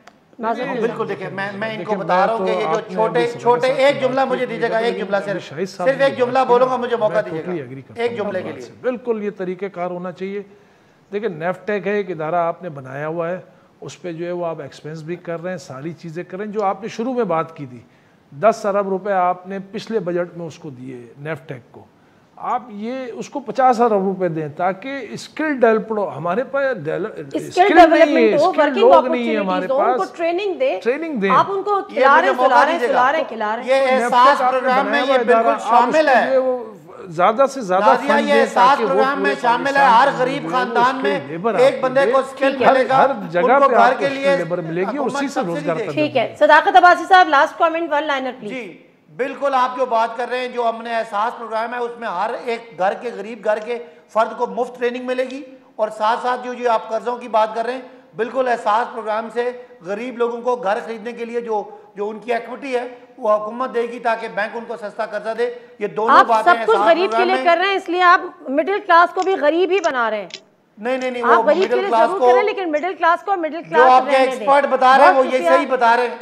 बिल्कुल देखिए, मैं इनको बता रहा हूँ कि ये जो छोटे एक जुमला मुझे दीजिएगा, एक जुमला सिर्फ एक जुमला बोलूंगा, मुझे मौका दीजिएगा एक जुमले के लिए। बिल्कुल ये तरीक़ेकार होना चाहिए। देखिए नेफ्टेक है एक इदारा आपने बनाया हुआ है, उस पर जो है वो आप एक्सपेंस भी कर रहे हैं, सारी चीज़ें कर रहे हैं। जो आपने शुरू में बात की थी 10 अरब रुपए आपने पिछले बजट में उसको दिए नेफ्टेक को, आप ये उसको 50 अरब रुपए दें ताकि स्किल डेवलप्ड हो। हमारे पास स्किल डेवलपमेंट हो, वर्किंग अपॉर्चुनिटीज हो, उनको ट्रेनिंग दें। आप उनको खिला रहे हैं। ये एहसास प्रोग्राम में ये बिल्कुल शामिल है। ज्यादा से ज्यादा ये एहसास प्रोग्राम में शामिल है। हर गरीब खानदान में एक बंदे को स्किल मिलेगा, हर जगह पे घर के लिए लेबर मिलेगी, उसी से रोजगार। ठीक है सदाकत अब्बासी साहब लास्ट कमेंट, 1 लाइनर प्लीज। जी बिल्कुल, आप जो बात कर रहे हैं, जो हमने एहसास प्रोग्राम है उसमें हर एक घर के गरीब घर के फर्द को मुफ्त ट्रेनिंग मिलेगी। और साथ साथ जो आप कर्जों की बात कर रहे हैं, बिल्कुल एहसास प्रोग्राम से गरीब लोगों को घर खरीदने के लिए जो उनकी इक्विटी है वो हुकूमत देगी ताकि बैंक उनको सस्ता कर्जा दे। ये दोनों बातें सब कुछ गरीब के लिए कर रहे हैं, इसलिए आप मिडिल क्लास को भी गरीब ही बना रहे हैं। नहीं आप गरीब के लिए जरूर कर रहे हैं, लेकिन मिडिल क्लास को मिडिल क्लास जो आपके एक्सपर्ट बता रहे हैं वो ये सही बता रहे हैं,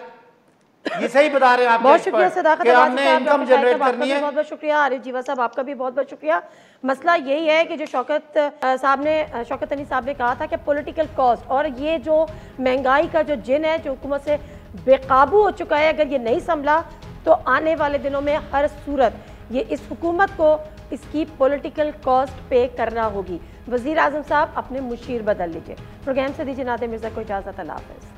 ये सही बता रहे हैं आप। बहुत शुक्रिया सदाकत हमने इनकम जनरेट करनी है। बहुत बहुत शुक्रिया आरिफ जीवा साहब, आपका भी बहुत बहुत शुक्रिया। मसला यही है कि जो शौकत अली साहब ने कहा था कि पॉलिटिकल कॉस्ट और ये जो महंगाई का जो जिन है जो हुकूमत से बेकाबू हो चुका है, अगर ये नहीं संभला तो आने वाले दिनों में हर सूरत ये इस हुकूमत को इसकी पॉलिटिकल कॉस्ट पे करना होगी। वज़ीर आज़म साहब अपने मुशीर बदल लीजिए। प्रोग्राम से दीजिए नादे मिर्ज़ा को इजाज़त। अल्लाह हाफ़िज़।